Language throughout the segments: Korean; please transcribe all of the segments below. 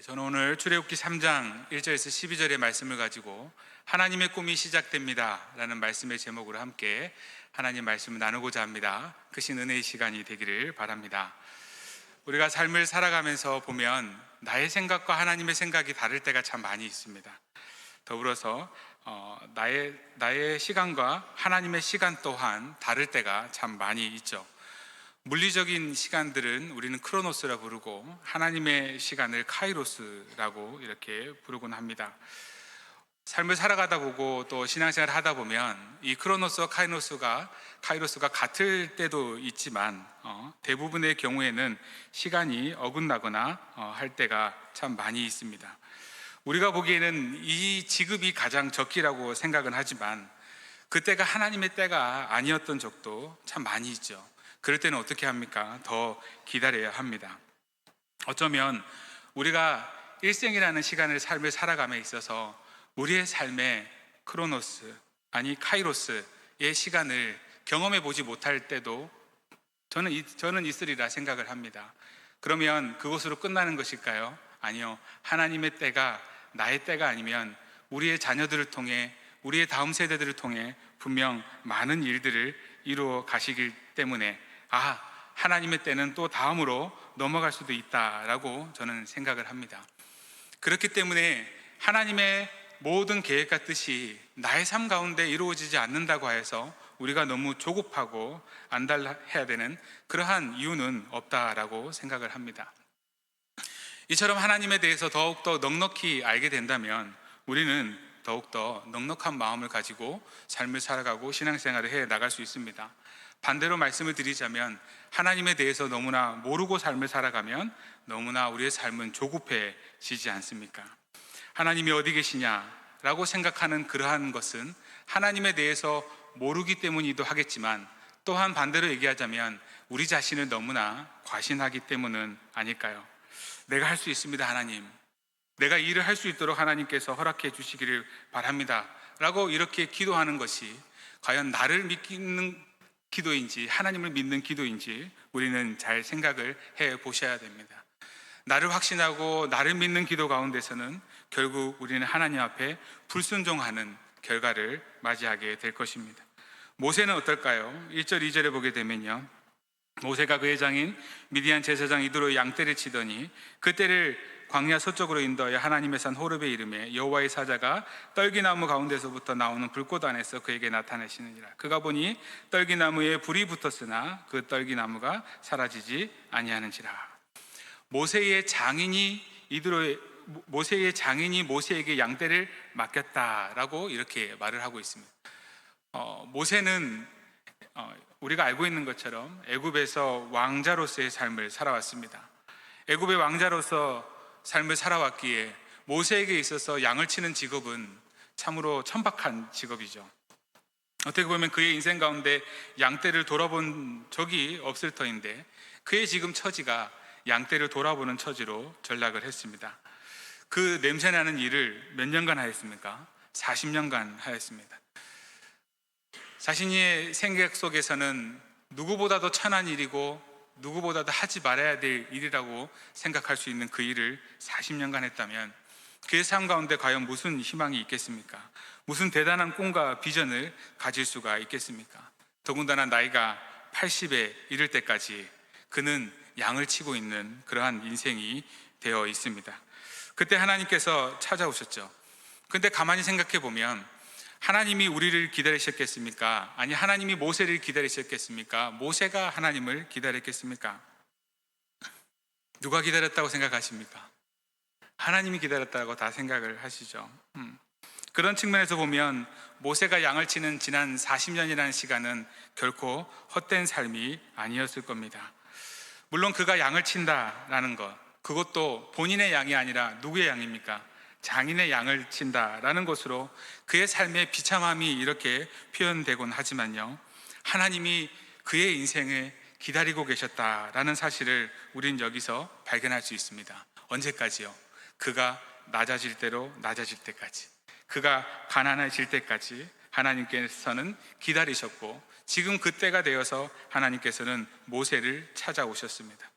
저는 오늘 출애굽기 3장 1절에서 12절의 말씀을 가지고 하나님의 꿈이 시작됩니다 라는 말씀의 제목으로 함께 하나님 말씀을 나누고자 합니다. 크신 은혜의 시간이 되기를 바랍니다. 우리가 삶을 살아가면서 보면 나의 생각과 하나님의 생각이 다를 때가 참 많이 있습니다. 더불어서 나의 시간과 하나님의 시간 또한 다를 때가 참 많이 있죠. 물리적인 시간들은 우리는 크로노스라 부르고 하나님의 시간을 카이로스라고 이렇게 부르곤 합니다. 삶을 살아가다 보고 또 신앙생활을 하다 보면 이 크로노스와 카이로스가 같을 때도 있지만 대부분의 경우에는 시간이 어긋나거나 할 때가 참 많이 있습니다. 우리가 보기에는 이 지급이 가장 적기라고 생각은 하지만 그때가 하나님의 때가 아니었던 적도 참 많이 있죠. 그럴 때는 어떻게 합니까? 더 기다려야 합니다. 어쩌면 우리가 일생이라는 시간을 삶을 살아감에 있어서 우리의 삶의 크로노스, 아니 카이로스의 시간을 경험해 보지 못할 때도 저는 있으리라 생각을 합니다. 그러면 그것으로 끝나는 것일까요? 아니요. 하나님의 때가 나의 때가 아니면 우리의 자녀들을 통해, 우리의 다음 세대들을 통해 분명 많은 일들을 이루어 가시기 때문에 하나님의 때는 또 다음으로 넘어갈 수도 있다라고 저는 생각을 합니다. 그렇기 때문에 하나님의 모든 계획과 뜻이 나의 삶 가운데 이루어지지 않는다고 해서 우리가 너무 조급하고 안달해야 되는 그러한 이유는 없다라고 생각을 합니다. 이처럼 하나님에 대해서 더욱더 넉넉히 알게 된다면 우리는 더욱더 넉넉한 마음을 가지고 삶을 살아가고 신앙생활을 해 나갈 수 있습니다. 반대로 말씀을 드리자면 하나님에 대해서 너무나 모르고 삶을 살아가면 너무나 우리의 삶은 조급해지지 않습니까? 하나님이 어디 계시냐라고 생각하는 그러한 것은 하나님에 대해서 모르기 때문이기도 하겠지만 또한 반대로 얘기하자면 우리 자신을 너무나 과신하기 때문은 아닐까요? 내가 할 수 있습니다, 하나님. 내가 일을 할 수 있도록 하나님께서 허락해 주시기를 바랍니다 라고 이렇게 기도하는 것이 과연 나를 믿는 기도인지 하나님을 믿는 기도인지 우리는 잘 생각을 해 보셔야 됩니다. 나를 확신하고 나를 믿는 기도 가운데서는 결국 우리는 하나님 앞에 불순종하는 결과를 맞이하게 될 것입니다. 모세는 어떨까요? 1절 2절에 보게 되면요, 모세가 그의 장인 미디안 제사장 이드로의 양떼를 치더니 그 떼를 광야 서쪽으로 인도하여 하나님의 산 호렙에 이르매 여호와의 사자가 떨기나무 가운데서부터 나오는 불꽃 안에서 그에게 나타내시느니라. 그가 보니 떨기나무에 불이 붙었으나 그 떨기나무가 사라지지 아니하는지라. 모세의 장인이 모세에게 양떼를 맡겼다라고 이렇게 말을 하고 있습니다. 모세는 우리가 알고 있는 것처럼 애굽에서 왕자로서의 삶을 살아왔습니다. 애굽의 왕자로서 삶을 살아왔기에 모세에게 있어서 양을 치는 직업은 참으로 천박한 직업이죠. 어떻게 보면 그의 인생 가운데 양떼를 돌아본 적이 없을 터인데 그의 지금 처지가 양떼를 돌아보는 처지로 전락을 했습니다. 그 냄새나는 일을 몇 년간 하였습니까? 40년간 하였습니다. 자신의 생각 속에서는 누구보다도 천한 일이고 누구보다도 하지 말아야 될 일이라고 생각할 수 있는 그 일을 40년간 했다면 그의 삶 가운데 과연 무슨 희망이 있겠습니까? 무슨 대단한 꿈과 비전을 가질 수가 있겠습니까? 더군다나 나이가 80에 이를 때까지 그는 양을 치고 있는 그러한 인생이 되어 있습니다. 그때 하나님께서 찾아오셨죠. 근데 가만히 생각해 보면 하나님이 우리를 기다리셨겠습니까? 아니, 하나님이 모세를 기다리셨겠습니까? 모세가 하나님을 기다렸겠습니까? 누가 기다렸다고 생각하십니까? 하나님이 기다렸다고 다 생각을 하시죠. 그런 측면에서 보면 모세가 양을 치는 지난 40년이라는 시간은 결코 헛된 삶이 아니었을 겁니다. 물론 그가 양을 친다라는 것, 그것도 본인의 양이 아니라 누구의 양입니까? 장인의 양을 친다라는 것으로 그의 삶의 비참함이 이렇게 표현되곤 하지만요, 하나님이 그의 인생을 기다리고 계셨다라는 사실을 우린 여기서 발견할 수 있습니다. 언제까지요? 그가 낮아질 대로 낮아질 때까지, 그가 가난해질 때까지 하나님께서는 기다리셨고 지금 그때가 되어서 하나님께서는 모세를 찾아오셨습니다.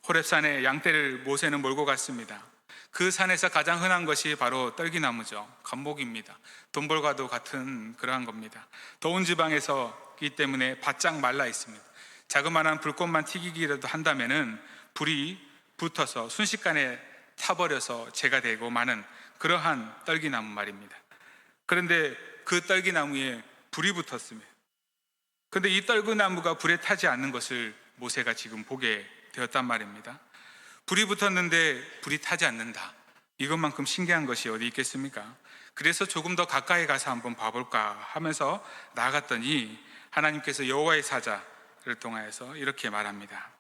호렙산에 양떼를 모세는 몰고 갔습니다. 그 산에서 가장 흔한 것이 바로 떨기나무죠. 감목입니다. 돈벌과도 같은 그러한 겁니다. 더운 지방에서기 때문에 바짝 말라 있습니다. 자그마한 불꽃만 튀기기라도 한다면은 불이 붙어서 순식간에 타버려서 재가 되고 마는 그러한 떨기나무 말입니다. 그런데 그 떨기나무에 불이 붙었습니다. 그런데 이 떨기나무가 불에 타지 않는 것을 모세가 지금 보게 되었단 말입니다. 불이 붙었는데 불이 타지 않는다. 이것만큼 신기한 것이 어디 있겠습니까? 그래서 조금 더 가까이 가서 한번 봐볼까 하면서 나아갔더니 하나님께서 여호와의 사자를 통하여서 이렇게 말합니다.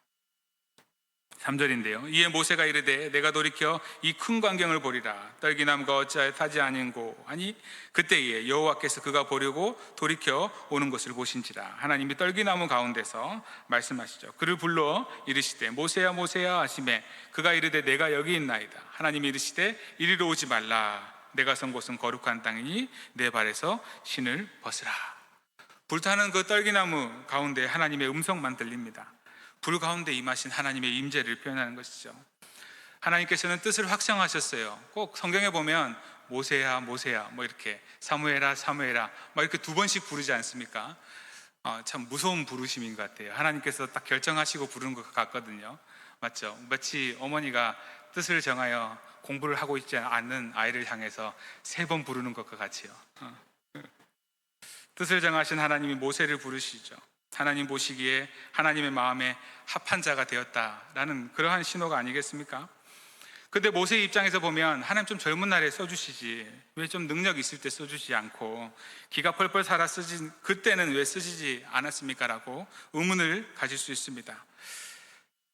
3절인데요. 이에 모세가 이르되 내가 돌이켜 이 큰 광경을 보리라. 떨기나무가 어찌하여 타지 아니고 하니 그때에 여호와께서 그가 보려고 돌이켜 오는 것을 보신지라. 하나님이 떨기나무 가운데서 말씀하시죠. 그를 불러 이르시되 모세야 모세야 하시매 그가 이르되 내가 여기 있나이다. 하나님이 이르시되 이리로 오지 말라. 내가 선 곳은 거룩한 땅이니 내 발에서 신을 벗으라. 불타는 그 떨기나무 가운데 하나님의 음성만 들립니다. 불 가운데 임하신 하나님의 임재를 표현하는 것이죠. 하나님께서는 뜻을 확정하셨어요. 꼭 성경에 보면 모세야 모세야 뭐 이렇게 사무엘아 사무엘아 막 이렇게 두 번씩 부르지 않습니까? 참 무서운 부르심인 것 같아요. 하나님께서 딱 결정하시고 부르는 것 같거든요. 맞죠? 마치 어머니가 뜻을 정하여 공부를 하고 있지 않는 아이를 향해서 3번 부르는 것과 같이요. 뜻을 정하신 하나님이 모세를 부르시죠. 하나님 보시기에 하나님의 마음에 합한 자가 되었다라는 그러한 신호가 아니겠습니까? 근데 모세의 입장에서 보면 하나님 좀 젊은 날에 써주시지 왜 좀 능력 있을 때 써주지 않고 기가 펄펄 살아 쓰진 그때는 왜 쓰시지 않았습니까? 라고 의문을 가질 수 있습니다.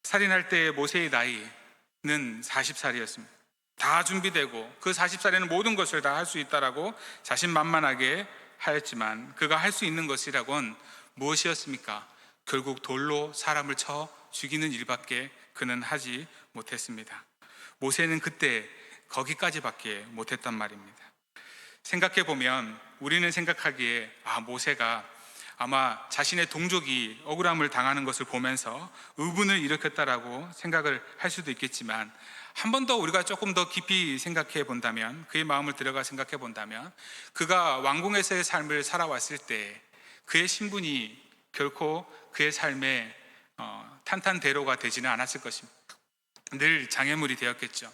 살인할 때의 모세의 나이는 40살이었습니다. 다 준비되고 그 40살에는 모든 것을 다 할 수 있다라고 자신만만하게 하였지만 그가 할 수 있는 것이라곤 무엇이었습니까? 결국 돌로 사람을 쳐 죽이는 일밖에 그는 하지 못했습니다. 모세는 그때 거기까지밖에 못했단 말입니다. 생각해보면 우리는 생각하기에 모세가 아마 자신의 동족이 억울함을 당하는 것을 보면서 의분을 일으켰다라고 생각을 할 수도 있겠지만 한 번 더 우리가 조금 더 깊이 생각해 본다면 그의 마음을 들어가 생각해 본다면 그가 왕궁에서의 삶을 살아왔을 때 그의 신분이 결코 그의 삶의 탄탄대로가 되지는 않았을 것입니다. 늘 장애물이 되었겠죠.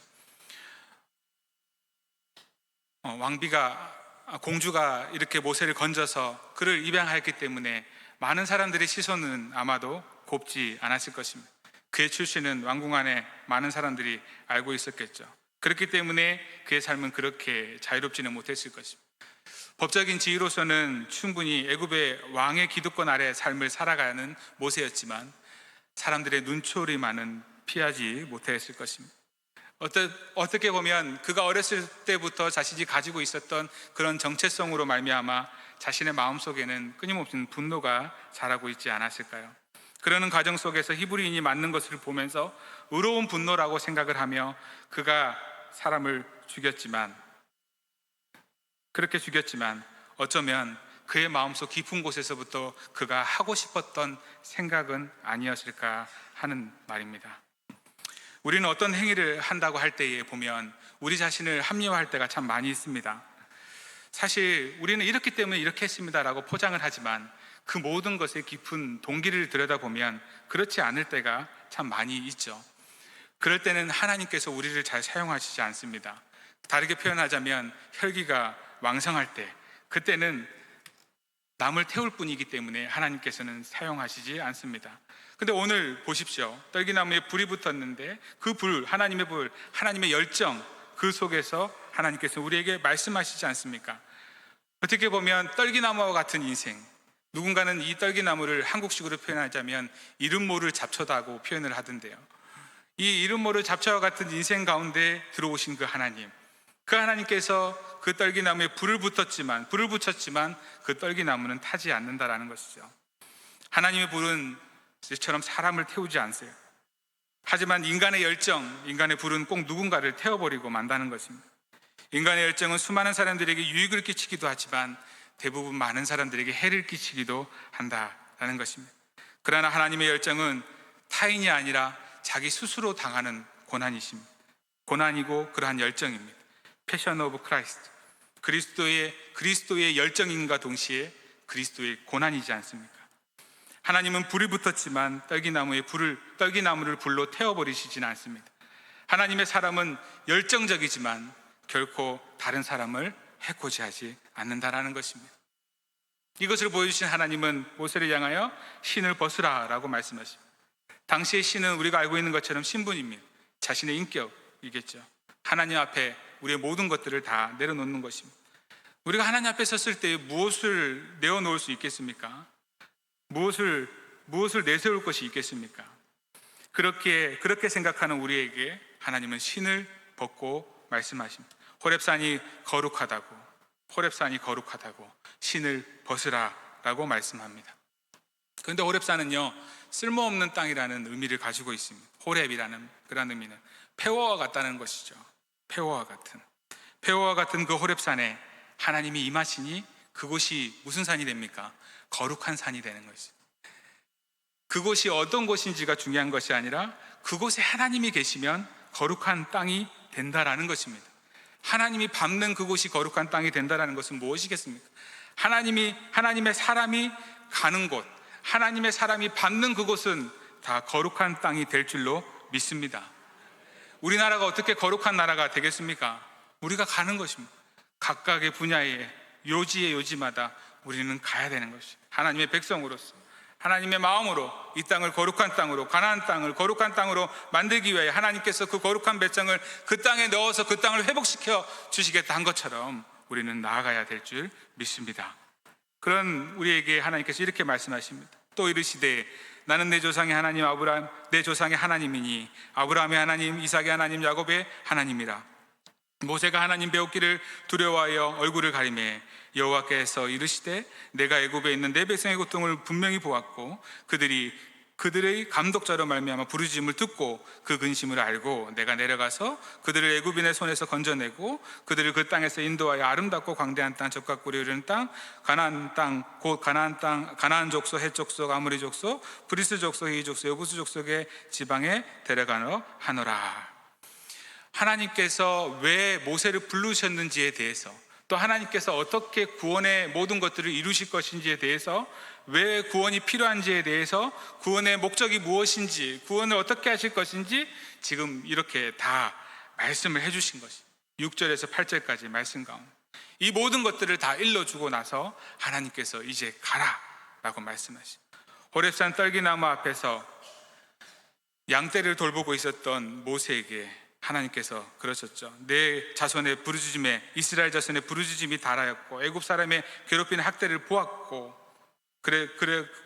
공주가 이렇게 모세를 건져서 그를 입양하였기 때문에 많은 사람들의 시선은 아마도 곱지 않았을 것입니다. 그의 출신은 왕궁 안에 많은 사람들이 알고 있었겠죠. 그렇기 때문에 그의 삶은 그렇게 자유롭지는 못했을 것입니다. 법적인 지위로서는 충분히 애굽의 왕의 기득권 아래 삶을 살아가는 모세였지만 사람들의 눈초리만은 피하지 못했을 것입니다. 어떻게 보면 그가 어렸을 때부터 자신이 가지고 있었던 그런 정체성으로 말미암아 자신의 마음속에는 끊임없는 분노가 자라고 있지 않았을까요? 그러는 과정 속에서 히브리인이 맞는 것을 보면서 의로운 분노라고 생각을 하며 그가 사람을 그렇게 죽였지만 어쩌면 그의 마음속 깊은 곳에서부터 그가 하고 싶었던 생각은 아니었을까 하는 말입니다. 우리는 어떤 행위를 한다고 할 때에 보면 우리 자신을 합리화할 때가 참 많이 있습니다. 사실 우리는 이렇기 때문에 이렇게 했습니다라고 포장을 하지만 그 모든 것의 깊은 동기를 들여다보면 그렇지 않을 때가 참 많이 있죠. 그럴 때는 하나님께서 우리를 잘 사용하시지 않습니다. 다르게 표현하자면 혈기가 왕성할 때 그때는 남을 태울 뿐이기 때문에 하나님께서는 사용하시지 않습니다. 근데 오늘 보십시오. 떨기나무에 불이 붙었는데 그 불, 하나님의 불, 하나님의 열정 그 속에서 하나님께서 우리에게 말씀하시지 않습니까? 어떻게 보면 떨기나무와 같은 인생, 누군가는 이 떨기나무를 한국식으로 표현하자면 이름 모를 잡초다고 표현을 하던데요. 이 이름 모를 잡초와 같은 인생 가운데 들어오신 그 하나님께서 그 떨기나무에 불을 붙였지만 그 떨기나무는 타지 않는다라는 것이죠. 하나님의 불은 이처럼 사람을 태우지 않으세요. 하지만 인간의 열정, 인간의 불은 꼭 누군가를 태워버리고 만다는 것입니다. 인간의 열정은 수많은 사람들에게 유익을 끼치기도 하지만 대부분 많은 사람들에게 해를 끼치기도 한다라는 것입니다. 그러나 하나님의 열정은 타인이 아니라 자기 스스로 당하는 고난이고 그러한 열정입니다. 패션 오브 크라이스트. 그리스도의 열정인가 동시에 그리스도의 고난이지 않습니까? 하나님은 불이 붙었지만 떨기나무를 불로 태워버리시지는 않습니다. 하나님의 사람은 열정적이지만 결코 다른 사람을 해코지 하지 않는다라는 것입니다. 이것을 보여주신 하나님은 모세를 향하여 신을 벗으라 라고 말씀하십니다. 당시의 신은 우리가 알고 있는 것처럼 신분입니다. 자신의 인격이겠죠. 하나님 앞에 우리의 모든 것들을 다 내려놓는 것입니다. 우리가 하나님 앞에 섰을 때 무엇을 내어놓을 수 있겠습니까? 무엇을 내세울 것이 있겠습니까? 그렇게 생각하는 우리에게 하나님은 신을 벗고 말씀하십니다. 호렙산이 거룩하다고 신을 벗으라 라고 말씀합니다. 그런데 호렙산은요, 쓸모없는 땅이라는 의미를 가지고 있습니다. 호렙이라는 그런 의미는 폐허와 같다는 것이죠. 폐허와 같은 그 호렙산에 하나님이 임하시니 그곳이 무슨 산이 됩니까? 거룩한 산이 되는 것이죠. 그곳이 어떤 곳인지가 중요한 것이 아니라 그곳에 하나님이 계시면 거룩한 땅이 된다라는 것입니다. 하나님이 밟는 그곳이 거룩한 땅이 된다라는 것은 무엇이겠습니까? 하나님의 사람이 가는 곳, 하나님의 사람이 밟는 그곳은 다 거룩한 땅이 될 줄로 믿습니다. 우리나라가 어떻게 거룩한 나라가 되겠습니까? 우리가 가는 것입니다. 각각의 분야에 요지마다 우리는 가야 되는 것입니다. 하나님의 백성으로서, 하나님의 마음으로 이 땅을 거룩한 땅으로, 가나안 땅을 거룩한 땅으로 만들기 위해 하나님께서 그 거룩한 백성을 그 땅에 넣어서 그 땅을 회복시켜 주시겠다 한 것처럼 우리는 나아가야 될 줄 믿습니다. 그런 우리에게 하나님께서 이렇게 말씀하십니다. 또 이르시되 나는 내 조상의 하나님 내 조상의 하나님이니 아브라함의 하나님, 이삭의 하나님, 야곱의 하나님이라. 모세가 하나님 배웠기를 두려워하여 얼굴을 가리매 여호와께서 이르시되 내가 애굽에 있는 내 백성의 고통을 분명히 보았고 그들의 감독자로 말미암아 부르짖음을 듣고 그 근심을 알고 내가 내려가서 그들을 애굽인의 손에서 건져내고 그들을 그 땅에서 인도하여 아름답고 광대한 땅, 젖과 꿀이 흐르는 땅, 가나안 땅, 곧 가나안 족속, 헷 족속, 아모리 족속, 브리스 족속, 히위 족속, 여부스 족속의 지방에 데려가려 하노라. 하나님께서 왜 모세를 부르셨는지에 대해서, 또 하나님께서 어떻게 구원의 모든 것들을 이루실 것인지에 대해서, 왜 구원이 필요한지에 대해서, 구원의 목적이 무엇인지, 구원을 어떻게 하실 것인지 지금 이렇게 다 말씀을 해주신 것이 6절에서 8절까지 말씀 가운데 이 모든 것들을 다 일러주고 나서 하나님께서 이제 가라 라고 말씀하십니다. 호렙산 떨기나무 앞에서 양떼를 돌보고 있었던 모세에게 하나님께서 그러셨죠. 내 자손의 부르짖음에, 이스라엘 자손의 부르짖음이 달하였고 애굽 사람의 괴롭히는 학대를 보았고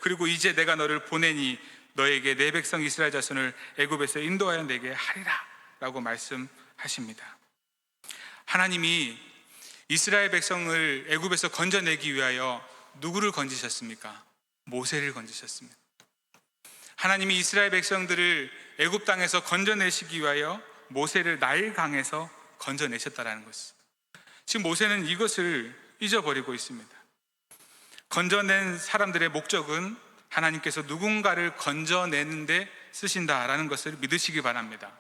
그리고 이제 내가 너를 보내니 너에게 내 백성 이스라엘 자손을 애굽에서 인도하여 내게 하리라 라고 말씀하십니다. 하나님이 이스라엘 백성을 애굽에서 건져내기 위하여 누구를 건지셨습니까? 모세를 건지셨습니다. 하나님이 이스라엘 백성들을 애굽 땅에서 건져내시기 위하여 모세를 나일강에서 건져내셨다라는 것입니다. 지금 모세는 이것을 잊어버리고 있습니다. 건져낸 사람들의 목적은 하나님께서 누군가를 건져내는 데 쓰신다라는 것을 믿으시기 바랍니다.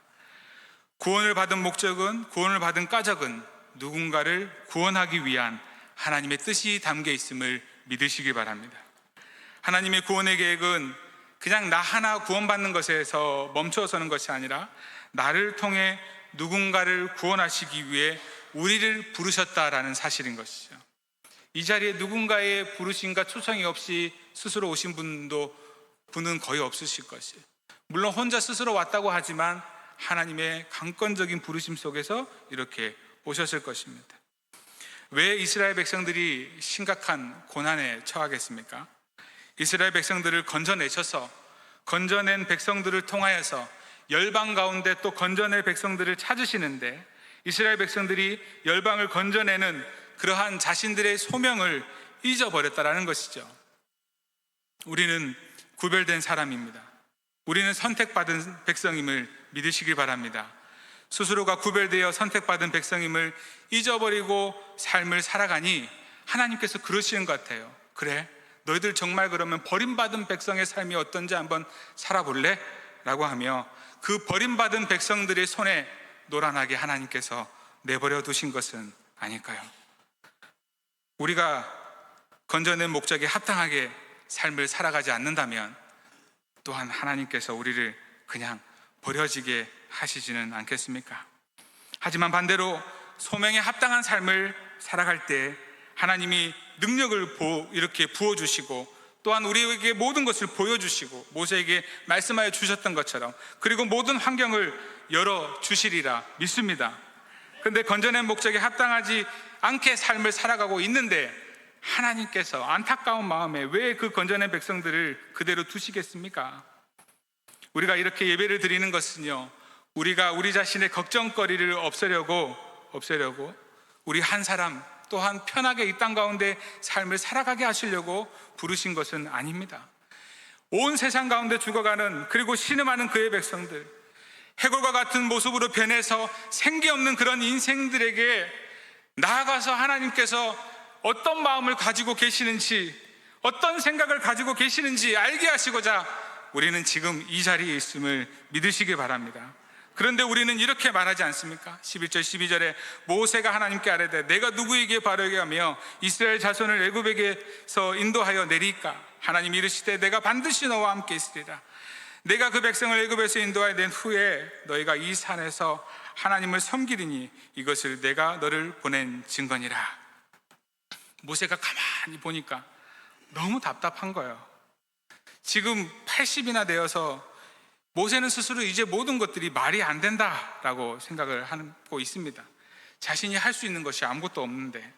구원을 받은 목적은, 구원을 받은 까닭은 누군가를 구원하기 위한 하나님의 뜻이 담겨 있음을 믿으시기 바랍니다. 하나님의 구원의 계획은 그냥 나 하나 구원받는 것에서 멈춰서는 것이 아니라 나를 통해 누군가를 구원하시기 위해 우리를 부르셨다라는 사실인 것이죠. 이 자리에 누군가의 부르심과 초청이 없이 스스로 오신 분은 거의 없으실 것이에요. 물론 혼자 스스로 왔다고 하지만 하나님의 강권적인 부르심 속에서 이렇게 오셨을 것입니다. 왜 이스라엘 백성들이 심각한 고난에 처하겠습니까? 이스라엘 백성들을 건져내셔서 건져낸 백성들을 통하여서 열방 가운데 또 건져낼 백성들을 찾으시는데 이스라엘 백성들이 열방을 건져내는 그러한 자신들의 소명을 잊어버렸다라는 것이죠. 우리는 구별된 사람입니다. 우리는 선택받은 백성임을 믿으시기 바랍니다. 스스로가 구별되어 선택받은 백성임을 잊어버리고 삶을 살아가니 하나님께서 그러시는 것 같아요. 그래, 너희들 정말 그러면 버림받은 백성의 삶이 어떤지 한번 살아볼래? 라고 하며 그 버림받은 백성들의 손에 노란하게 하나님께서 내버려 두신 것은 아닐까요? 우리가 건져낸 목적에 합당하게 삶을 살아가지 않는다면 또한 하나님께서 우리를 그냥 버려지게 하시지는 않겠습니까? 하지만 반대로 소명에 합당한 삶을 살아갈 때 하나님이 능력을 이렇게 부어주시고 또한 우리에게 모든 것을 보여주시고 모세에게 말씀하여 주셨던 것처럼 그리고 모든 환경을 열어주시리라 믿습니다. 그런데 건져낸 목적에 합당하지 않게 삶을 살아가고 있는데 하나님께서 안타까운 마음에 왜 그 건져낸 백성들을 그대로 두시겠습니까? 우리가 이렇게 예배를 드리는 것은요, 우리가 우리 자신의 걱정거리를 없애려고 우리 한 사람 또한 편하게 이 땅 가운데 삶을 살아가게 하시려고 부르신 것은 아닙니다. 온 세상 가운데 죽어가는 그리고 신음하는 그의 백성들, 해골과 같은 모습으로 변해서 생기 없는 그런 인생들에게 나아가서 하나님께서 어떤 마음을 가지고 계시는지, 어떤 생각을 가지고 계시는지 알게 하시고자 우리는 지금 이 자리에 있음을 믿으시기 바랍니다. 그런데 우리는 이렇게 말하지 않습니까? 11절 12절에 모세가 하나님께 아뢰되 내가 누구에게 바르게 하며 이스라엘 자손을 애굽에게서 인도하여 내리까? 하나님이 이르시되 내가 반드시 너와 함께 있으리라. 내가 그 백성을 애굽에서 인도하여 낸 후에 너희가 이 산에서 하나님을 섬기리니 이것을 내가 너를 보낸 증거니라. 모세가 가만히 보니까 너무 답답한 거예요. 지금 80이나 되어서 모세는 스스로 이제 모든 것들이 말이 안 된다라고 생각을 하고 있습니다. 자신이 할 수 있는 것이 아무것도 없는데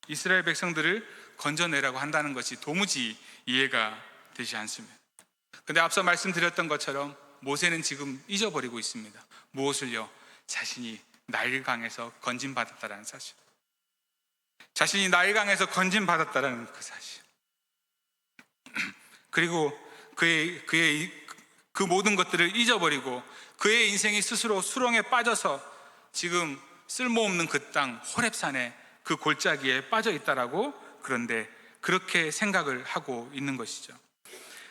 이스라엘 백성들을 건져내라고 한다는 것이 도무지 이해가 되지 않습니다. 그런데 앞서 말씀드렸던 것처럼 모세는 지금 잊어버리고 있습니다. 무엇을요? 자신이 나일강에서 건진받았다는 사실, 자신이 나일강에서 건진받았다는 그 사실, 그리고 그의 그 모든 것들을 잊어버리고 그의 인생이 스스로 수렁에 빠져서 지금 쓸모없는 그 땅 호렙산에 그 골짜기에 빠져 있다라고, 그런데 그렇게 생각을 하고 있는 것이죠.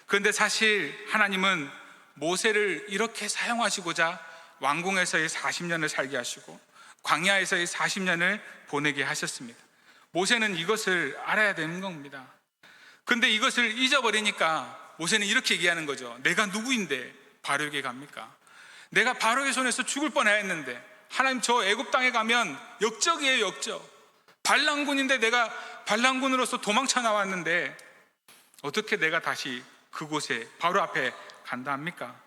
그런데 사실 하나님은 모세를 이렇게 사용하시고자 왕궁에서의 40년을 살게 하시고 광야에서의 40년을 보내게 하셨습니다. 모세는 이것을 알아야 되는 겁니다. 그런데 이것을 잊어버리니까 모세는 이렇게 얘기하는 거죠. 내가 누구인데 바로에게 갑니까? 내가 바로의 손에서 죽을 뻔했는데 하나님, 저 애굽 땅에 가면 역적이에요, 역적. 반란군인데 내가 반란군으로서 도망쳐 나왔는데 어떻게 내가 다시 그곳에 바로 앞에 간다 합니까?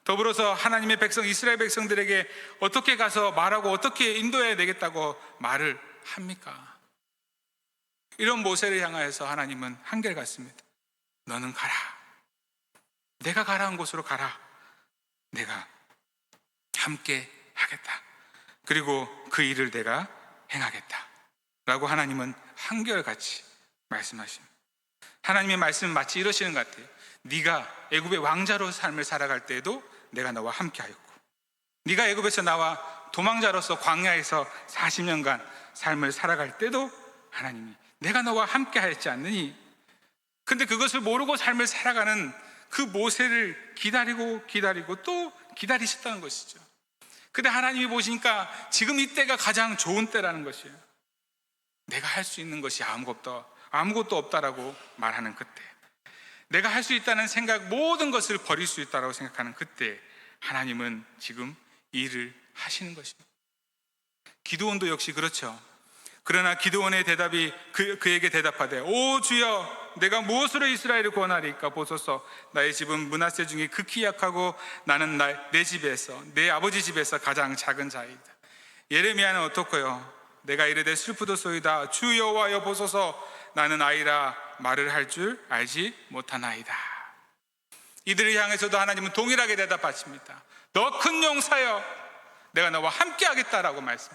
더불어서 하나님의 백성 이스라엘 백성들에게 어떻게 가서 말하고 어떻게 인도해야 되겠다고 말을 합니까? 이런 모세를 향하여서 하나님은 한결같습니다. 너는 가라. 내가 가라한 곳으로 가라. 내가 함께 하겠다. 그리고 그 일을 내가 행하겠다 라고 하나님은 한결같이 말씀하십니다. 하나님의 말씀은 마치 이러시는 것 같아요. 네가 애굽의 왕자로 삶을 살아갈 때에도 내가 너와 함께 하였고, 네가 애굽에서 나와 도망자로서 광야에서 40년간 삶을 살아갈 때도 하나님이 내가 너와 함께 하였지 않느니. 근데 그것을 모르고 삶을 살아가는 그 모세를 기다리고 또 기다리셨다는 것이죠. 근데 하나님이 보시니까 지금 이때가 가장 좋은 때라는 것이에요. 내가 할 수 있는 것이 아무것도 없다라고 말하는 그때, 내가 할 수 있다는 생각, 모든 것을 버릴 수 있다라고 생각하는 그때 하나님은 지금 일을 하시는 것입니다. 기드온도 역시 그렇죠. 그러나 기드온의 대답이 그에게 대답하되 오 주여, 내가 무엇으로 이스라엘을 구원하리까? 보소서, 나의 집은 므낫세 중에 극히 약하고 나는 내 집에서, 내 아버지 집에서 가장 작은 자이다. 예레미야는 어떻고요? 내가 이르되 슬프도소이다. 주 여호와여 보소서, 나는 아이라 말을 할 줄 알지 못하나이다. 이들을 향해서도 하나님은 동일하게 대답하십니다. 너 큰 용사여, 내가 너와 함께 하겠다라고 말씀.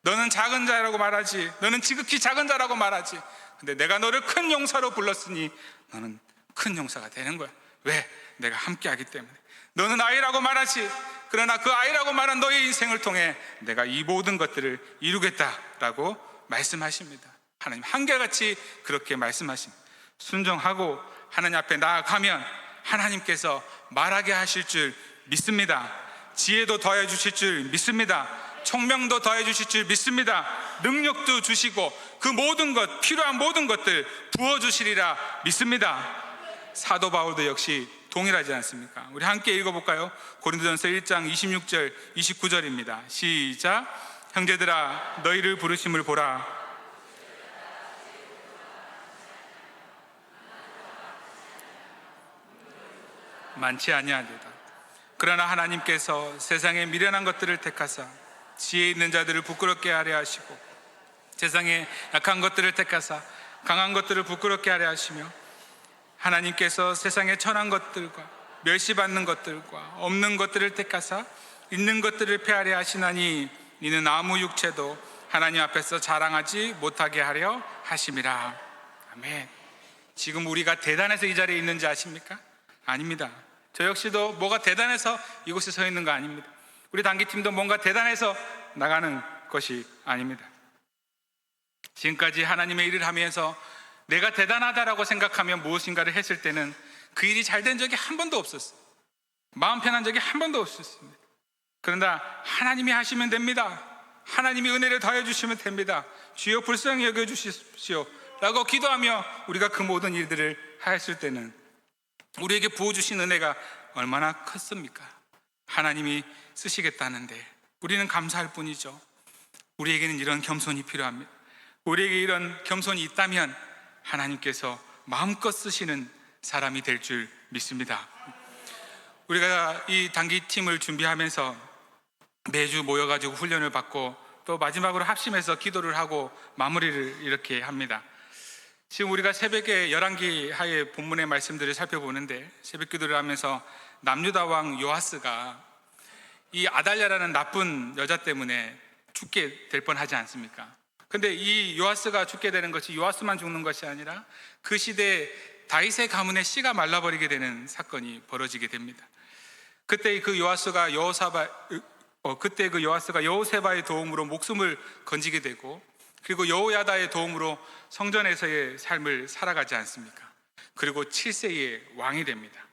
너는 작은 자라고 말하지, 너는 지극히 작은 자라고 말하지, 근데 내가 너를 큰 용사로 불렀으니 너는 큰 용사가 되는 거야. 왜? 내가 함께 하기 때문에. 너는 아이라고 말하지, 그러나 그 아이라고 말한 너의 인생을 통해 내가 이 모든 것들을 이루겠다라고 말씀하십니다. 하나님 한결같이 그렇게 말씀하십니다. 순종하고 하나님 앞에 나아가면 하나님께서 말하게 하실 줄 믿습니다. 지혜도 더해 주실 줄 믿습니다. 총명도 더해 주실 줄 믿습니다. 능력도 주시고 그 모든 것, 필요한 모든 것들 부어 주시리라 믿습니다. 사도 바울도 역시 동일하지 않습니까? 우리 함께 읽어볼까요? 고린도전서 1장 26절 29절입니다 시작. 형제들아 너희를 부르심을 보라. 많지 아니하도다. 그러나 하나님께서 세상의 미련한 것들을 택하사 지혜 있는 자들을 부끄럽게 하려 하시고 세상의 약한 것들을 택하사 강한 것들을 부끄럽게 하려 하시며 하나님께서 세상의 천한 것들과 멸시받는 것들과 없는 것들을 택하사 있는 것들을 폐하려 하시나니 이는 아무 육체도 하나님 앞에서 자랑하지 못하게 하려 하심이라. 아멘. 지금 우리가 대단해서 이 자리에 있는지 아십니까? 아닙니다. 저 역시도 뭐가 대단해서 이곳에 서 있는 거 아닙니다. 우리 단기팀도 뭔가 대단해서 나가는 것이 아닙니다. 지금까지 하나님의 일을 하면서 내가 대단하다라고 생각하며 무엇인가를 했을 때는 그 일이 잘 된 적이 한 번도 없었어요. 마음 편한 적이 한 번도 없었습니다. 그러나 하나님이 하시면 됩니다. 하나님이 은혜를 더해 주시면 됩니다. 주여 불쌍히 여겨 주십시오 라고 기도하며 우리가 그 모든 일들을 하였을 때는 우리에게 부어주신 은혜가 얼마나 컸습니까? 하나님이 쓰시겠다는데 우리는 감사할 뿐이죠. 우리에게는 이런 겸손이 필요합니다. 우리에게 이런 겸손이 있다면 하나님께서 마음껏 쓰시는 사람이 될 줄 믿습니다. 우리가 이 단기팀을 준비하면서 매주 모여가지고 훈련을 받고 또 마지막으로 합심해서 기도를 하고 마무리를 이렇게 합니다. 지금 우리가 새벽에 열왕기 하의 본문의 말씀들을 살펴보는데 새벽 기도를 하면서 남유다 왕 요아스가 이 아달랴라는 나쁜 여자 때문에 죽게 될 뻔하지 않습니까? 근데 이 요아스가 죽게 되는 것이 요아스만 죽는 것이 아니라 그 시대에 다윗의 가문의 씨가 말라버리게 되는 사건이 벌어지게 됩니다. 그때 그 요아스가 여호세바의 도움으로 목숨을 건지게 되고 그리고 여호야다의 도움으로 성전에서의 삶을 살아가지 않습니까? 그리고 7세의 왕이 됩니다.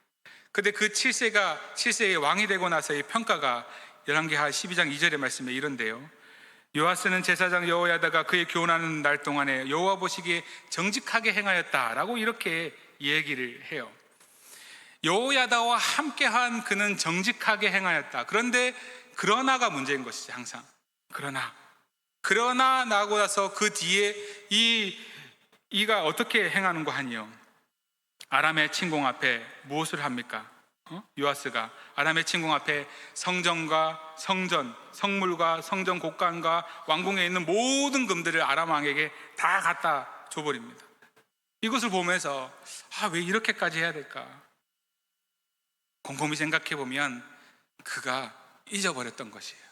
근데 그 7세의 왕이 되고 나서의 평가가 열왕기하 12장 2절의 말씀에 이런데요. 요아스는 제사장 여호야다가 그의 교훈하는 날 동안에 여호와 보시기에 정직하게 행하였다라고 이렇게 얘기를 해요. 여호야다와 함께한 그는 정직하게 행하였다. 그런데 그러나가 문제인 것이죠. 항상 그러나 나고 나서 그 뒤에 이가 어떻게 행하는 거 하니요? 아람의 침공 앞에 무엇을 합니까? 요아스가 아람의 침공 앞에 성전과 성전, 성물과 성전 곡간과 왕궁에 있는 모든 금들을 아람 왕에게 다 갖다 줘버립니다. 이것을 보면서 왜 이렇게까지 해야 될까? 곰곰이 생각해 보면 그가 잊어버렸던 것이에요.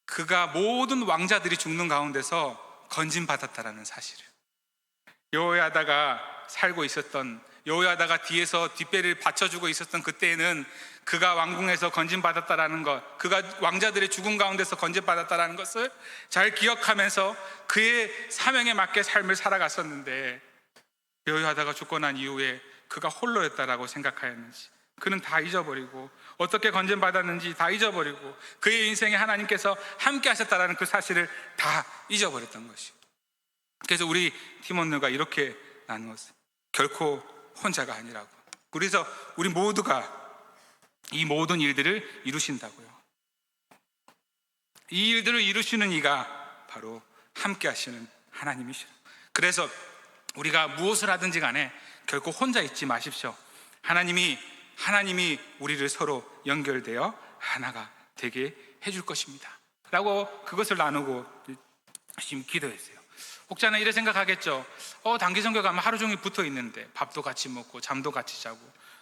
그가 모든 왕자들이 죽는 가운데서 건진받았다라는 사실을, 여호야다가 살고 있었던, 여호야다가 뒤에서 뒷배를 받쳐주고 있었던 그때에는 그가 왕궁에서 건진받았다라는 것, 그가 왕자들의 죽음 가운데서 건진받았다라는 것을 잘 기억하면서 그의 사명에 맞게 삶을 살아갔었는데 여호야다가 죽고 난 이후에 그가 홀로였다라고 생각하였는지 그는 다 잊어버리고 어떻게 건진받았는지 다 잊어버리고 그의 인생에 하나님께서 함께 하셨다라는 그 사실을 다 잊어버렸던 것이에요. 그래서 우리 팀원들과 이렇게 나누었어요. 결코 혼자가 아니라고. 그래서 우리 모두가 이 모든 일들을 이루신다고요. 이 일들을 이루시는 이가 바로 함께 하시는 하나님이시죠. 그래서 우리가 무엇을 하든지 간에 결코 혼자 있지 마십시오. 하나님이 우리를 서로 연결되어 하나가 되게 해줄 것입니다 라고 그것을 나누고 열심히 기도했어요. 혹자는 이래 생각하겠죠. 단기 선교 가면 하루 종일 붙어 있는데 밥도 같이 먹고 잠도 같이 자고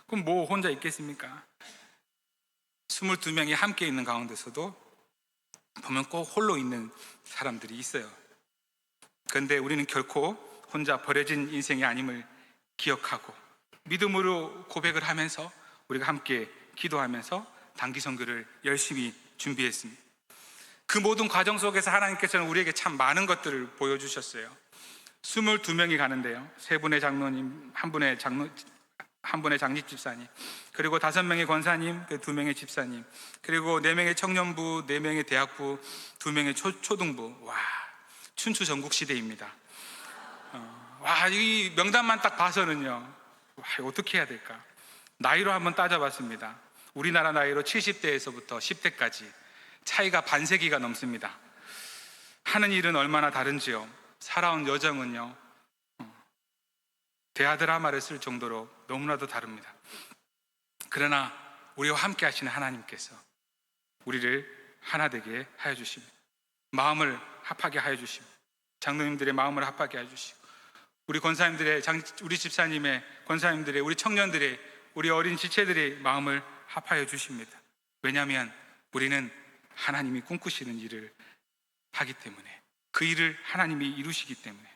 그럼 뭐 혼자 있겠습니까? 22명이 함께 있는 가운데서도 보면 꼭 홀로 있는 사람들이 있어요. 그런데 우리는 결코 혼자 버려진 인생이 아님을 기억하고 믿음으로 고백을 하면서 우리가 함께 기도하면서 단기 선교를 열심히 준비했습니다. 그 모든 과정 속에서 하나님께서는 우리에게 참 많은 것들을 보여주셨어요. 22명이 가는데요, 한 한 분의 장직 집사님, 그리고 5명의 권사님, 2명의 집사님, 그리고 4명의 청년부, 4명의 대학부, 2명의 초등부. 와, 춘추 전국 시대입니다. 와, 이 명단만 딱 봐서는요, 와, 어떻게 해야 될까? 나이로 한번 따져봤습니다. 우리나라 나이로 70대에서부터 10대까지 차이가 반세기가 넘습니다. 하는 일은 얼마나 다른지요. 살아온 여정은요, 대하드라마를 쓸 정도로 너무나도 다릅니다. 그러나 우리와 함께 하시는 하나님께서 우리를 하나 되게 하여 주십니다. 마음을 합하게 하여 주십니다. 장로님들의 마음을 합하게 하여 주시고, 우리 권사님들의, 우리 집사님의, 권사님들의, 우리 청년들의, 우리 어린 지체들의 마음을 합하여 주십니다. 왜냐하면 우리는 하나님이 꿈꾸시는 일을 하기 때문에, 그 일을 하나님이 이루시기 때문에.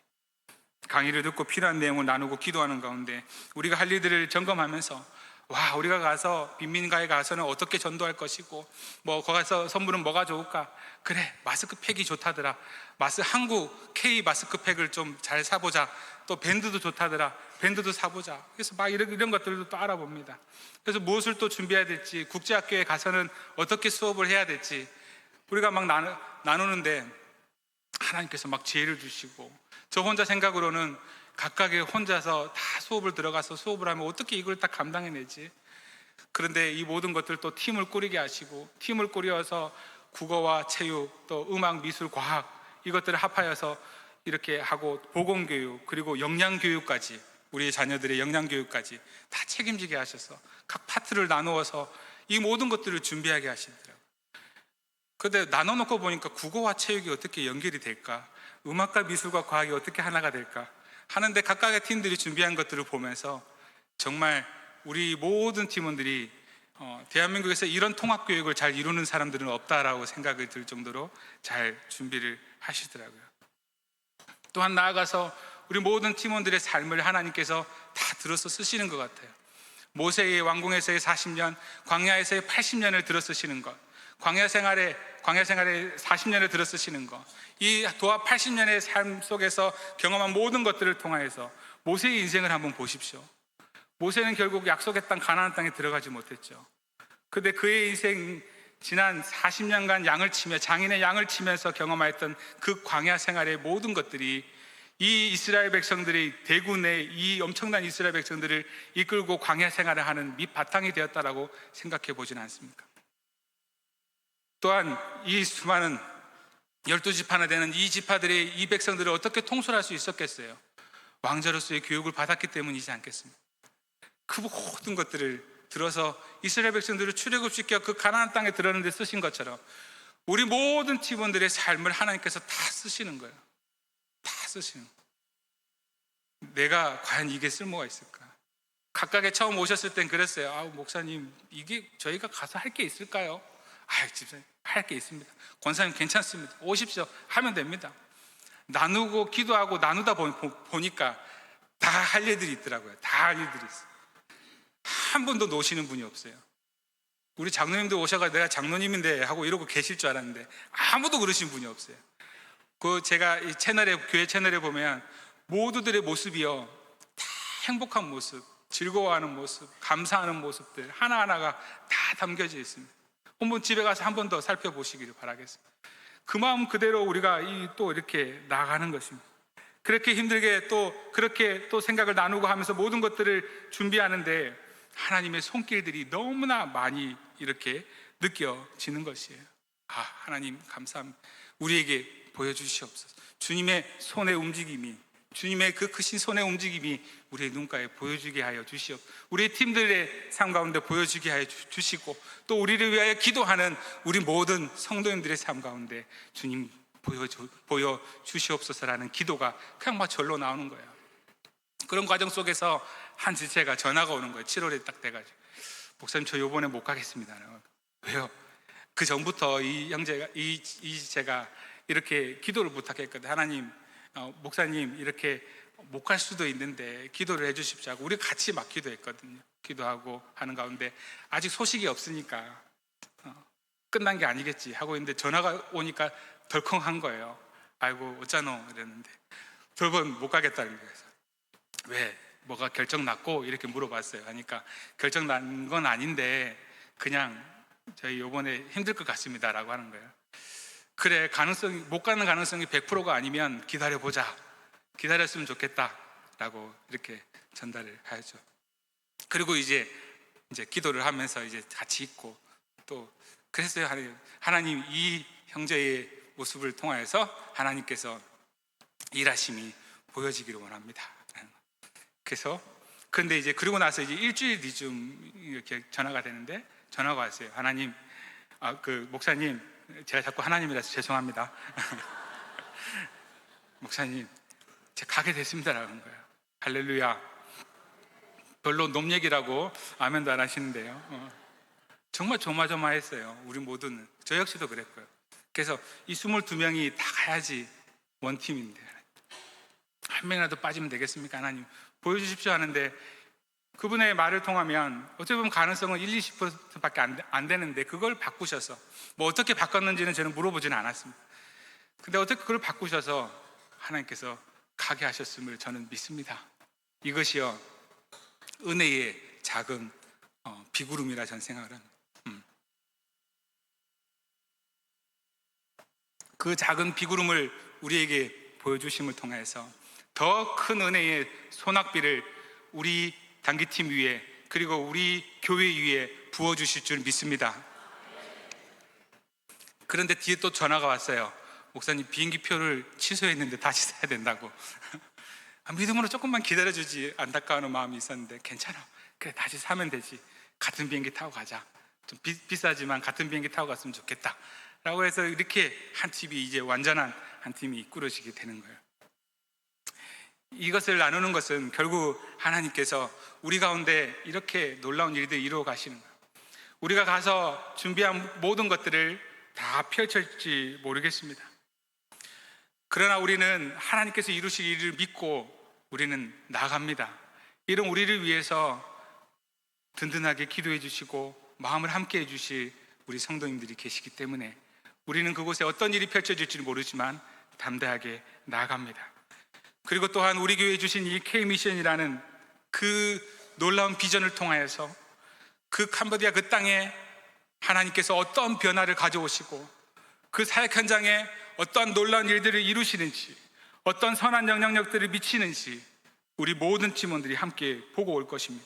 강의를 듣고 필요한 내용을 나누고 기도하는 가운데 우리가 할 일들을 점검하면서, 와, 우리가 가서 빈민가에 가서는 어떻게 전도할 것이고, 뭐 거기 가서 선물은 뭐가 좋을까? 그래, 마스크팩이 좋다더라. 한국 K 마스크팩을 좀 잘 사보자. 또 밴드도 좋다더라. 밴드도 사보자. 그래서 막 이런 것들도 또 알아봅니다. 그래서 무엇을 또 준비해야 될지, 국제학교에 가서는 어떻게 수업을 해야 될지 우리가 막 나누는데, 하나님께서 막 지혜를 주시고, 저 혼자 생각으로는 각각의 혼자서 다 수업을 들어가서 수업을 하면 어떻게 이걸 다 감당해내지? 그런데 이 모든 것들 또 팀을 꾸리게 하시고, 팀을 꾸려서 국어와 체육, 또 음악, 미술, 과학, 이것들을 합하여서 이렇게 하고, 보건교육, 그리고 영양교육까지, 우리 자녀들의 영양교육까지 다 책임지게 하셔서 각 파트를 나누어서 이 모든 것들을 준비하게 하시더라고요. 그런데 나눠놓고 보니까 국어와 체육이 어떻게 연결이 될까? 음악과 미술과 과학이 어떻게 하나가 될까? 하는데 각각의 팀들이 준비한 것들을 보면서 정말 우리 모든 팀원들이 대한민국에서 이런 통합교육을 잘 이루는 사람들은 없다라고 생각이 들 정도로 잘 준비를 하시더라고요. 또한 나아가서 우리 모든 팀원들의 삶을 하나님께서 다 들어서 쓰시는 것 같아요. 모세의 왕궁에서의 40년, 광야에서의 80년을 들어 쓰시는 것, 광야 생활에 40년을 들어 쓰시는 것, 이 도합 80년의 삶 속에서 경험한 모든 것들을 통하여서 모세의 인생을 한번 보십시오. 모세는 결국 약속의 땅 가나안 땅에 들어가지 못했죠. 그런데 그의 인생, 지난 40년간 장인의 양을 치면서 경험하였던 그 광야 생활의 모든 것들이 이 이스라엘 백성들이, 대군의 이 엄청난 이스라엘 백성들을 이끌고 광야 생활을 하는 밑바탕이 되었다라고 생각해 보진 않습니까? 또한 이 수많은 12지파나 되는 이 지파들의 이 백성들을 어떻게 통솔할 수 있었겠어요? 왕자로서의 교육을 받았기 때문이지 않겠습니까? 그 모든 것들을 들어서 이스라엘 백성들을 출애굽시켜 그 가나안 땅에 들어가는 데 쓰신 것처럼 우리 모든 팀원들의 삶을 하나님께서 다 쓰시는 거예요. 다 쓰시는 거예요. 내가 과연 이게 쓸모가 있을까? 각각의 처음 오셨을 땐 그랬어요. 목사님, 이게 저희가 가서 할 게 있을까요? 집사님, 할 게 있습니다. 권사님 괜찮습니다. 오십시오. 하면 됩니다. 나누고 기도하고 나누다 보니까 다 할 일들이 있더라고요. 다 할 일들이 있어요. 한 분도 노시는 분이 없어요. 우리 장로님도 오셔가지고 내가 장로님인데 하고 이러고 계실 줄 알았는데 아무도 그러신 분이 없어요. 제가 이 교회 채널에 보면 모두들의 모습이요, 다 행복한 모습, 즐거워하는 모습, 감사하는 모습들 하나하나가 다 담겨져 있습니다. 한번 집에 가서 한 번 더 살펴보시기를 바라겠습니다. 그 마음 그대로 우리가 또 이렇게 나아가는 것입니다. 그렇게 힘들게 그렇게 생각을 나누고 하면서 모든 것들을 준비하는데 하나님의 손길들이 너무나 많이 이렇게 느껴지는 것이에요. 하나님 감사합니다. 우리에게 보여주시옵소서. 주님의 손의 움직임이, 주님의 그 크신 손의 움직임이 우리의 눈가에 보여주게 하여 주시옵소서. 우리의 팀들의 삶 가운데 보여주게 하여 주시고, 또 우리를 위하여 기도하는 우리 모든 성도님들의 삶 가운데 주님 보여주시옵소서라는 기도가 그냥 막 절로 나오는 거예요. 그런 과정 속에서 한 지체가 전화가 오는 거예요. 7월에 딱 돼가지고, 목사님 저 요번에 못 가겠습니다. 왜요? 그 전부터 이 형제가, 이 지체가 이렇게 기도를 부탁했거든요. 하나님, 목사님 이렇게 못 갈 수도 있는데 기도를 해주십시오 하고 우리 같이 막 기도했거든요. 기도하고 하는 가운데 아직 소식이 없으니까 끝난 게 아니겠지 하고 있는데 전화가 오니까 덜컹한 거예요. 아이고 어쩌노 이랬는데 두 번 못 가겠다는 거예요. 왜? 뭐가 결정 났고 이렇게 물어봤어요. 하니까 결정 난 건 아닌데 그냥 저희 요번에 힘들 것 같습니다라고 하는 거예요. 그래, 가능성이 못 가는 가능성이 100%가 아니면 기다려보자, 기다렸으면 좋겠다라고 이렇게 전달을 하죠. 그리고 이제 기도를 하면서 이제 같이 있고 또 그랬어요. 하나님, 이 형제의 모습을 통하여서 하나님께서 일하심이 보여지기를 원합니다. 그래서 그런데 이제 그러고 나서 이제 일주일 뒤쯤 이렇게 전화가 되는데 전화가 왔어요. 하나님, 목사님, 제가 자꾸 하나님이라서 죄송합니다. 목사님, 제가 가게 됐습니다라고 하는 거예요. 할렐루야. 별로 놈 얘기라고 아멘도 안 하시는데요. 정말 조마조마했어요. 우리 모두는. 저 역시도 그랬고요. 그래서 이 22명이 다 가야지 원팀인데 한 명이라도 빠지면 되겠습니까? 하나님 보여주십시오 하는데 그분의 말을 통하면 어떻게 보면 가능성은 1-20%밖에 안 되는데 그걸 바꾸셔서 뭐 어떻게 바꿨는지는 저는 물어보지는 않았습니다. 근데 어떻게 그걸 바꾸셔서 하나님께서 가게 하셨음을 저는 믿습니다. 이것이요 은혜의 작은 비구름이라 저는 생각을 합니다. 그 작은 비구름을 우리에게 보여주심을 통해서 더 큰 은혜의 소낙비를 우리 단기팀 위에 그리고 우리 교회 위에 부어주실 줄 믿습니다. 그런데 뒤에 또 전화가 왔어요. 목사님, 비행기표를 취소했는데 다시 사야 된다고. 믿음으로 조금만 기다려주지 안타까운 마음이 있었는데 괜찮아, 그래 다시 사면 되지, 같은 비행기 타고 가자, 좀 비싸지만 같은 비행기 타고 갔으면 좋겠다 라고 해서 이렇게 한 팀이 이제 완전한 한 팀이 이끌어지게 되는 거예요. 이것을 나누는 것은 결국 하나님께서 우리 가운데 이렇게 놀라운 일들을 이루어 가시는 거예요. 우리가 가서 준비한 모든 것들을 다 펼칠지 모르겠습니다. 그러나 우리는 하나님께서 이루실 일을 믿고 우리는 나아갑니다. 이런 우리를 위해서 든든하게 기도해 주시고 마음을 함께 해 주실 우리 성도님들이 계시기 때문에 우리는 그곳에 어떤 일이 펼쳐질지 모르지만 담대하게 나아갑니다. 그리고 또한 우리 교회에 주신 이 K미션이라는 그 놀라운 비전을 통하여서 그 캄보디아 그 땅에 하나님께서 어떤 변화를 가져오시고 그 사역 현장에 어떤 놀라운 일들을 이루시는지 어떤 선한 영향력들을 미치는지 우리 모든 팀원들이 함께 보고 올 것입니다.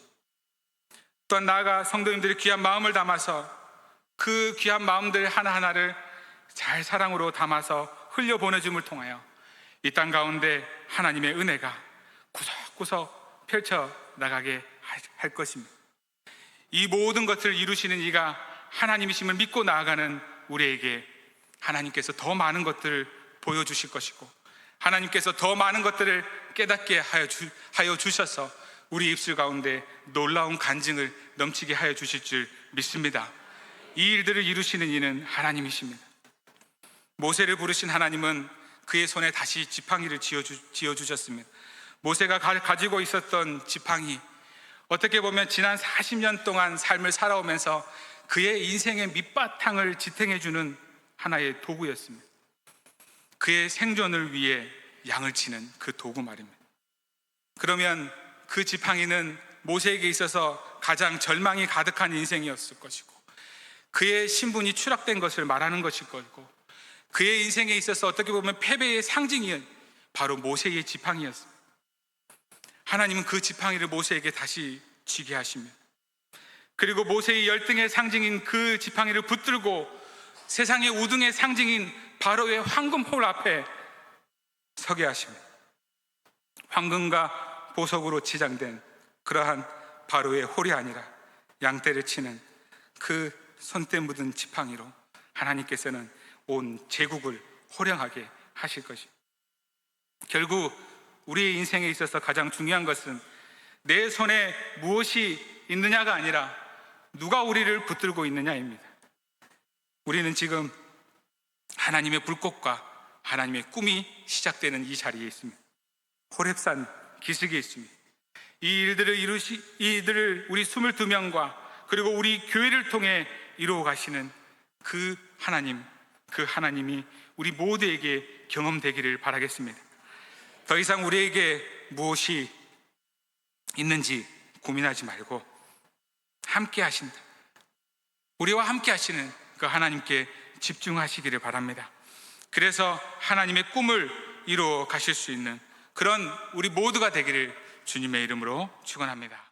또한 나아가 성도님들의 귀한 마음을 담아서 그 귀한 마음들 하나하나를 잘 사랑으로 담아서 흘려보내줌을 통하여 이 땅 가운데 하나님의 은혜가 구석구석 펼쳐나가게 할 것입니다. 이 모든 것을 이루시는 이가 하나님이심을 믿고 나아가는 우리에게 하나님께서 더 많은 것들을 보여주실 것이고 하나님께서 더 많은 것들을 깨닫게 하여 주셔서 우리 입술 가운데 놀라운 간증을 넘치게 하여 주실 줄 믿습니다. 이 일들을 이루시는 이는 하나님이십니다. 모세를 부르신 하나님은 그의 손에 다시 지팡이를 쥐어주셨습니다. 모세가 가지고 있었던 지팡이, 어떻게 보면 지난 40년 동안 삶을 살아오면서 그의 인생의 밑바탕을 지탱해주는 하나의 도구였습니다. 그의 생존을 위해 양을 치는 그 도구 말입니다. 그러면 그 지팡이는 모세에게 있어서 가장 절망이 가득한 인생이었을 것이고 그의 신분이 추락된 것을 말하는 것일 거고 그의 인생에 있어서 어떻게 보면 패배의 상징이 바로 모세의 지팡이였습니다. 하나님은 그 지팡이를 모세에게 다시 쥐게 하십니다. 그리고 모세의 열등의 상징인 그 지팡이를 붙들고 세상의 우등의 상징인 바로의 황금홀 앞에 서게 하십니다. 황금과 보석으로 치장된 그러한 바로의 홀이 아니라 양떼를 치는 그 손때 묻은 지팡이로 하나님께서는 온 제국을 호령하게 하실 것입니다. 결국 우리의 인생에 있어서 가장 중요한 것은 내 손에 무엇이 있느냐가 아니라 누가 우리를 붙들고 있느냐입니다. 우리는 지금 하나님의 불꽃과 하나님의 꿈이 시작되는 이 자리에 있습니다. 호렙산 기슭에 있습니다. 이 일들을 우리 22명과 그리고 우리 교회를 통해 이루어 가시는 그 하나님이 우리 모두에게 경험되기를 바라겠습니다. 더 이상 우리에게 무엇이 있는지 고민하지 말고 함께 하신다, 우리와 함께 하시는 그 하나님께 집중하시기를 바랍니다. 그래서 하나님의 꿈을 이루어 가실 수 있는 그런 우리 모두가 되기를 주님의 이름으로 축원합니다.